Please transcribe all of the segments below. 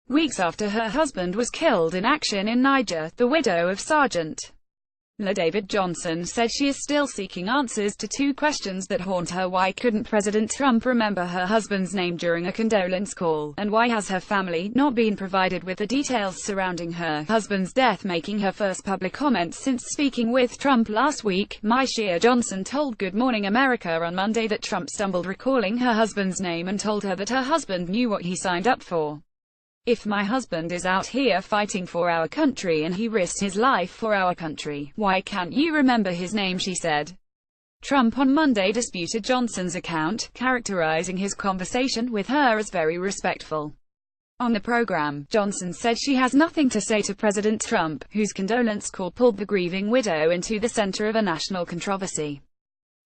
weeks after her husband was killed in action in Niger. The widow of Sergeant David Johnson said she is still seeking answers to two questions that haunt her. Why couldn't President Trump remember her husband's name during a condolence call? And why has her family not been provided with the details surrounding her husband's death? Making her first public comment since speaking with Trump last week, myeshia Johnson told Good Morning America on Monday that Trump stumbled recalling her husband's name and told her that her husband knew what he signed up for. "If my husband is out here fighting for our country and he risked his life for our country, why can't you remember his name?" she said. Trump on Monday disputed Johnson's account, characterizing his conversation with her as very respectful. On the program, Johnson said she has nothing to say to President Trump, whose condolence call pulled the grieving widow into the center of a national controversy.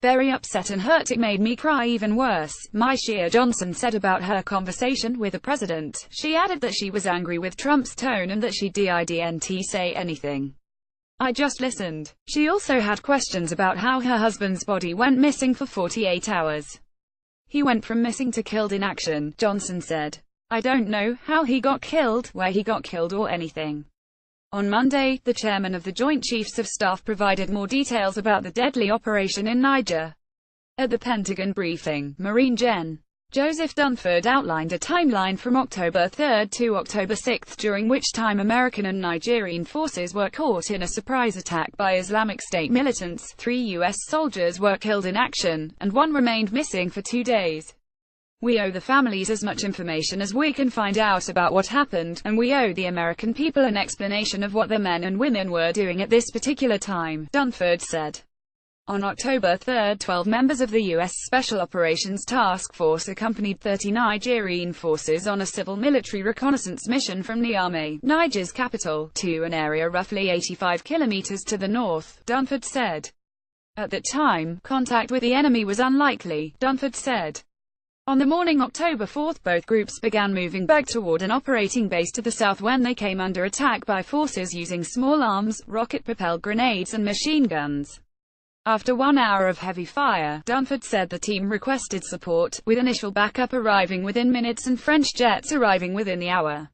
"Very upset and hurt. It made me cry even worse," myeshia Johnson said about her conversation with the president. She added that she was angry with Trump's tone and that she didn't say anything. "I just listened." She also had questions about how her husband's body went missing for 48 hours. "He went from missing to killed in action," Johnson said. "I don't know how he got killed, where he got killed or anything." On Monday, the chairman of the Joint Chiefs of Staff provided more details about the deadly operation in Niger. At the Pentagon briefing, Marine Gen. Joseph Dunford outlined a timeline from October 3 to October 6, during which time American and Nigerian forces were caught in a surprise attack by Islamic State militants. 3 U.S. soldiers were killed in action, and 1 remained missing for 2 days. "We owe the families as much information as we can find out about what happened, and we owe the American people an explanation of what the men and women were doing at this particular time," Dunford said. On October 3, 12 members of the U.S. Special Operations Task Force accompanied 30 Nigerian forces on a civil-military reconnaissance mission from Niamey, Niger's capital, to an area roughly 85 kilometers to the north, Dunford said. At that time, contact with the enemy was unlikely, Dunford said. On the morning October 4, both groups began moving back toward an operating base to the south when they came under attack by forces using small arms, rocket-propelled grenades and machine guns. After 1 hour of heavy fire, Dunford said the team requested support, with initial backup arriving within minutes and French jets arriving within the hour.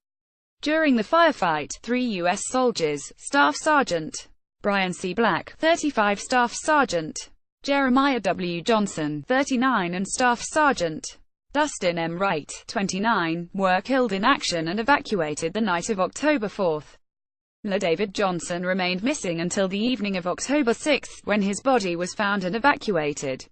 During the firefight, 3 U.S. soldiers, Staff Sergeant Brian C. Black, 35, Staff Sergeant Jeremiah W. Johnson, 39, and Staff Sergeant Dustin M. Wright, 29, were killed in action and evacuated the night of October 4. David Johnson remained missing until the evening of October 6, when his body was found and evacuated.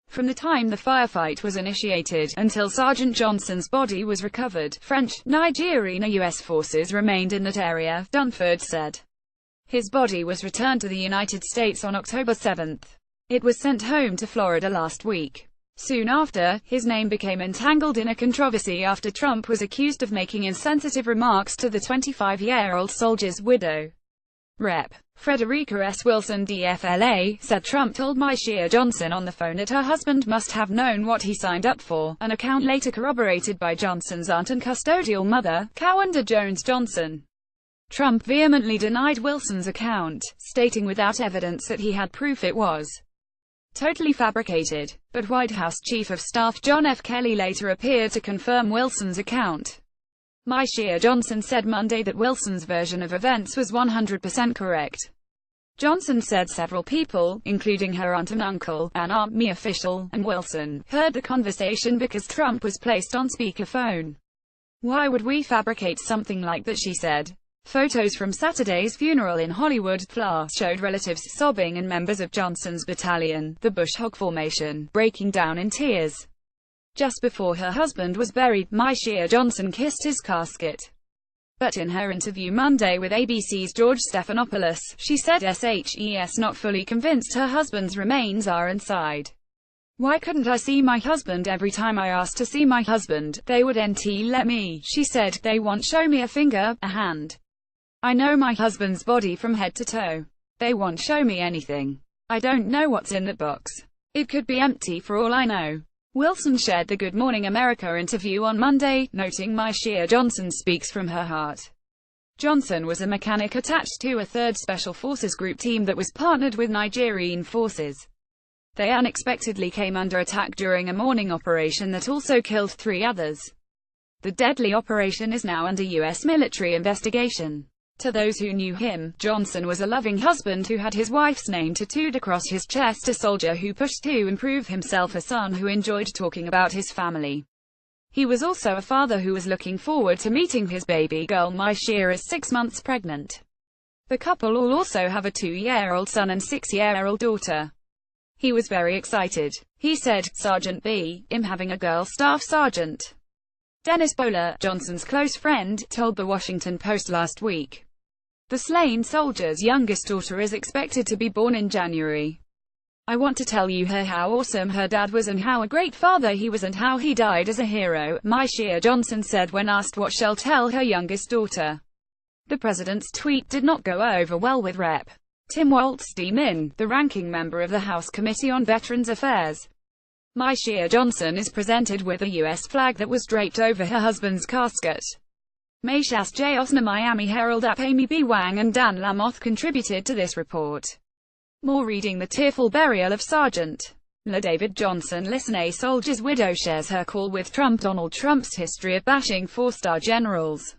From the time the firefight was initiated, until Sergeant Johnson's body was recovered, French, Nigerian and U.S. forces remained in that area, Dunford said. His body was returned to the United States on October 7. It was sent home to Florida last week. Soon after, his name became entangled in a controversy after Trump was accused of making insensitive remarks to the 25-year-old soldier's widow. Rep. Frederica S. Wilson DFLA, said Trump told myeshia Johnson on the phone that her husband must have known what he signed up for, an account later corroborated by Johnson's aunt and custodial mother, Kawanda Jones Johnson. Trump vehemently denied Wilson's account, stating without evidence that he had proof it was totally fabricated. But White House Chief of Staff John F. Kelly later appeared to confirm Wilson's account. myeshia Johnson said Monday that Wilson's version of events was 100% correct. Johnson said several people, including her aunt and uncle, an Army official, and Wilson, heard the conversation because Trump was placed on speakerphone. "Why would we fabricate something like that?" she said. Photos from Saturday's funeral in Hollywood, Fla, showed relatives sobbing and members of Johnson's battalion, the Bush Hog Formation, breaking down in tears. Just before her husband was buried, myeshia Johnson kissed his casket. But in her interview Monday with ABC's George Stephanopoulos, she said she's not fully convinced her husband's remains are inside. "Why couldn't I see my husband? Every time I asked to see my husband, they wouldn't let me," she said. "They won't show me a finger, a hand. I know my husband's body from head to toe. They won't show me anything. I don't know what's in that box. It could be empty for all I know." Wilson shared the Good Morning America interview on Monday, noting myeshia Johnson speaks from her heart. Johnson was a mechanic attached to a 3rd Special Forces group team that was partnered with Nigerian forces. They unexpectedly came under attack during a morning operation that also killed 3 others. The deadly operation is now under U.S. military investigation. To those who knew him, Johnson was a loving husband who had his wife's name tattooed across his chest, a soldier who pushed to improve himself, a son who enjoyed talking about his family. He was also a father who was looking forward to meeting his baby girl myeshia is 6 months pregnant. The couple all also have a 2-year-old son and 6-year-old daughter. He was very excited. He said, Sergeant B, I'm having a girl. Staff Sergeant Dennis Bowler, Johnson's close friend, told the Washington Post last week. The slain soldier's youngest daughter is expected to be born in January. I want to tell you how awesome her dad was and how a great father he was and how he died as a hero, myeshia Johnson said when asked what she'll tell her youngest daughter. The president's tweet did not go over well with Rep. Tim Waltz-Demin, the ranking member of the House Committee on Veterans Affairs. myeshia Johnson is presented with a U.S. flag that was draped over her husband's casket. Maishas J. Osner, Miami Herald app. Amy B. Wang and Dan Lamoth contributed to this report. More reading: The tearful burial of Sergeant David Johnson. Listen, a soldier's widow shares her call with Trump. Donald Trump's history of bashing 4-star generals.